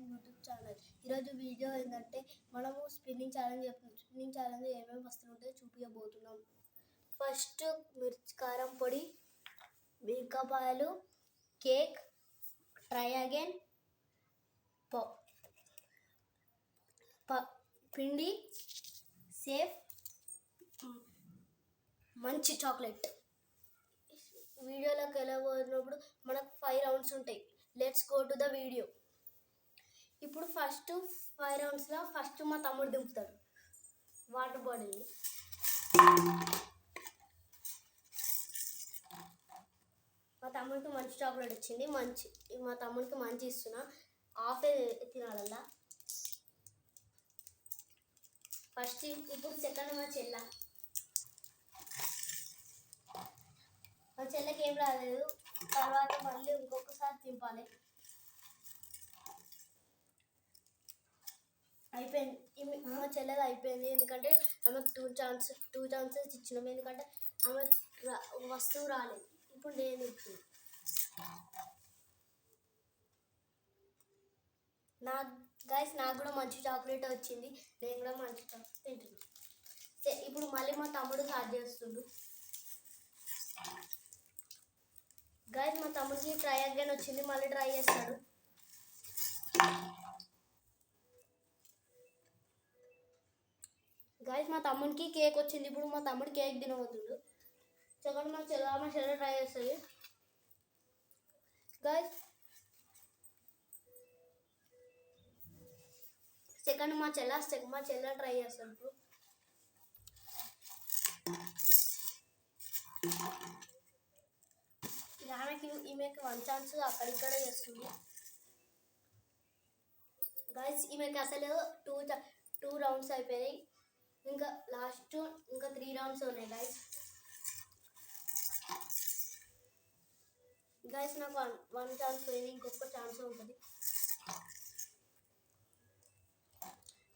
YouTube channel. ఈరోజు video ఏంటంటే మనము స్పిన్నింగ్ ఛాలెంజ్ చేస్తున్నాం. స్పిన్నింగ్ ఛాలెంజ్ ఏమేమి వస్తువులు ఉంటాయో చూపించబోతున్నాం. ఫస్ట్ మిర్చి కారం పొడి, మిరపకాయలు, కేక్, ట్రై అగైన్, పిండి, సేఫ్, మంచి చాక్లెట్. వీడియోలోకి వెళ్ళబోతున్నప్పుడు మనకు 5 రౌండ్స్ ఉంటాయి. Let's go to the video. ఇప్పుడు ఫస్ట్ 5 రౌండ్స్లో ఫస్ట్ మా తమ్ముడు దింపుతాడు వాటర్ బాటిల్ని. మా తమ్ముడికి మంచి చాక్లెట్ వచ్చింది. మా తమ్ముడికి మంచి ఇస్తున్నా. హాఫే తినాలల్లా. ఫస్ట్ ఇప్పుడు సెకండ్ మా చెల్లెకి ఏం రాలేదు. తర్వాత మళ్ళీ ఇంకొకసారి తింపాలి. అయిపోయింది. మా చెల్లెది అయిపోయింది. ఎందుకంటే ఆమెకు టూ ఛాన్సెస్ ఇచ్చినాం. ఎందుకంటే ఆమె వస్తువు రాలేదు. ఇప్పుడు నేను తింటున్నాను. నాకు కూడా మంచి చాక్లెట్ వచ్చింది. నేను కూడా మంచి చాక్లెట్ తింటున్నాను. ఇప్పుడు మళ్ళీ మా తమ్ముడు స్టార్ట్ చేస్తుండు. గైస్ మా తమ్ముడికి ట్రై అగైన్ వచ్చింది. మళ్ళీ ట్రై చేస్తాడు. గైస్ మా తమ్ముడికి కేక్ వచ్చింది. ఇప్పుడు మా తమ్ముడు కేక్ తినబోతుండు. సెకండ్ మా చెల్లె ట్రై చేస్తుంది. గైస్ సెకండ్ మా చెల్లె ట్రై చేస్తాడు. ఇప్పుడు ఈమెకి 1 ఛాన్స్ అక్కడిక్కడ చేస్తుంది. గైస్ ఈమెకి అసలు 2 రౌండ్స్ అయిపోయాయి. ఇంకా లాస్ట్ 3 రౌండ్స్ ఉన్నాయి. గైస్ నాకు 1 ఛాన్స్ పోయింది. ఇంకొక ఛాన్స్ ఉంటుంది.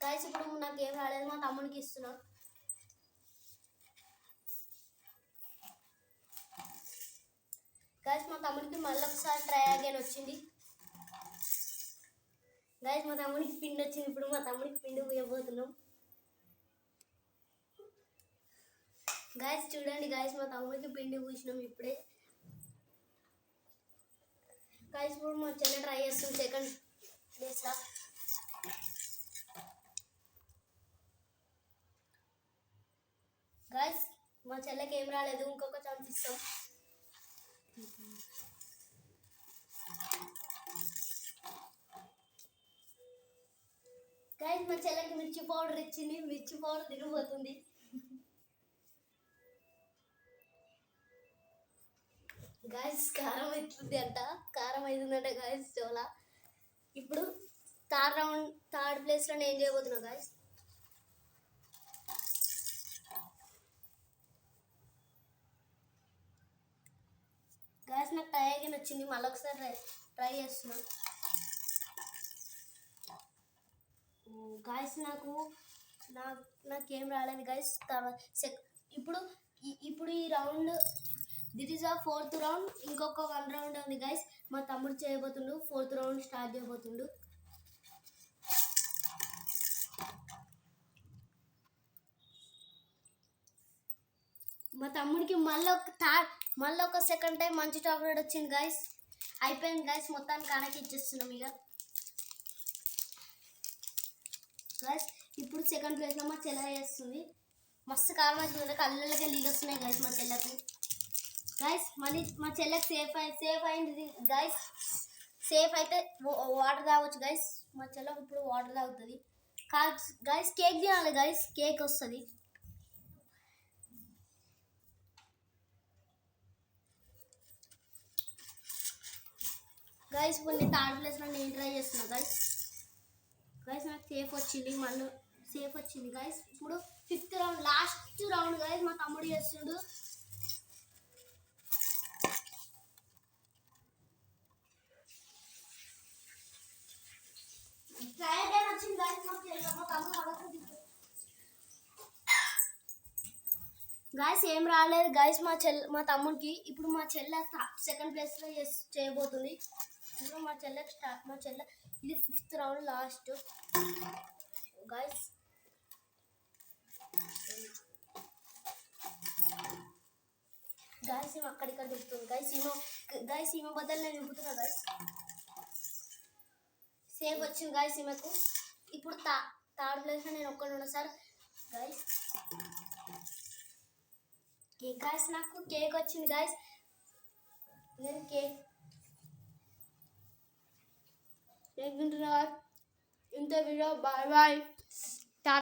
గైస్ ఇప్పుడు నాకు ఏం రాలేదు. మా తమ్ముడికి ఇస్తున్నా. గైస్ మా తమ్ముడికి మళ్ళీ ఒకసారి ట్రై అగైన్ వచ్చింది. గైస్ మా తమ్ముడికి పిండి వచ్చింది. ఇప్పుడు మా తమ్ముడికి పిండి పోయబోతున్నాం. గైస్ చూడండి. గైస్ మా తమ్ముడికి పిండి పూసినాం ఇప్పుడే. గైస్ ఇప్పుడు మా చెల్లె ట్రై చేస్తుంది సెకండ్ ప్లేస్లో. గైస్ మా చెల్లెకి ఏం రాలేదు. ఇంకొక ఛాన్స్ ఇస్తాం. గైస్ మా చెల్లెకి మిర్చి పౌడర్ ఇచ్చింది. మిర్చి పౌడర్ తినబోతుంది. గైస్ కారం అవుతుంది అంట. కారం అవుతుందంట గైస్ చాలా. ఇప్పుడు థర్డ్ ప్లేస్లో నేను చేయబోతున్నా. గైస్ నాకు ట్రై అగైన్ వచ్చింది. మళ్ళీ ఒకసారి ట్రై చేస్తున్నా. గైస్ నాకేం రాలేదు. గైస్ ఇప్పుడు ఈ round this is 4th round. ఇంకొక 1 రౌండ్ ఉంది. గైస్ మా తమ్ముడు చేయబోతుండు. 4th round start చేయబోతుండు. మా తమ్ముడికి మళ్ళీ ఒక సెకండ్ టైం మంచి చాక్లెట్ వచ్చింది. గైస్ అయిపోయింది. గైస్ మొత్తానికి కానకి ఇచ్చేస్తున్నాం. ఇక గైస్ ఇప్పుడు సెకండ్ ప్లేస్లో మా చెల్లె చేస్తుంది. మస్తు కారం అవుతుంది. కళ్ళకి నీళ్ళు వస్తున్నాయి గైస్ మా చెల్లెకి. గైస్ మళ్ళీ మా చెల్లెకి సేఫ్ అయింది. గైస్ సేఫ్ అయితే వాటర్ తాగొచ్చు. గైస్ మా చెల్లెకి ఇప్పుడు వాటర్ తాగుతుంది. గైస్ కేక్ తినాలి. గైస్ కేక్ వస్తుంది. గైస్ ఇప్పుడు నేను థర్డ్ ప్లేస్లో నేను ట్రై చేస్తున్నా. గైస్ నాకు సేఫ్ వచ్చింది. మళ్ళీ సేఫ్ వచ్చింది. గైస్ ఇప్పుడు 5th round last round. Guys మా తమ్ముడు చేస్తుండు. ట్రై అగైన్ వచ్చింది. గైస్ మా తమ్ముడు గైస్ ఏం రాలేదు. గైస్ మా తమ్ముడికి ఇప్పుడు మా చెల్లె సెకండ్ ప్లేస్లో చేయబోతుంది. ఇప్పుడు మా చెల్లెకి మా చెల్లె ఇది 5th రౌండ్ లాస్ట్ గైస్. ఈమె అక్కడిక్కడ దిగుతుంది గైస్. ఈమె బదులు నేను దిగుతున్నా గైస్. సేఫ్ వచ్చింది గైస్ ఈమెకు. ఇప్పుడు థర్డ్ ప్లేస్లో నేను ఒక్కడు ఉన్నా సార్ గైస్. నాకు కేక్ వచ్చింది గైస్. నేను కేక్ తింటున్నా. ఇంత వీడియో బాయ్ బాయ్.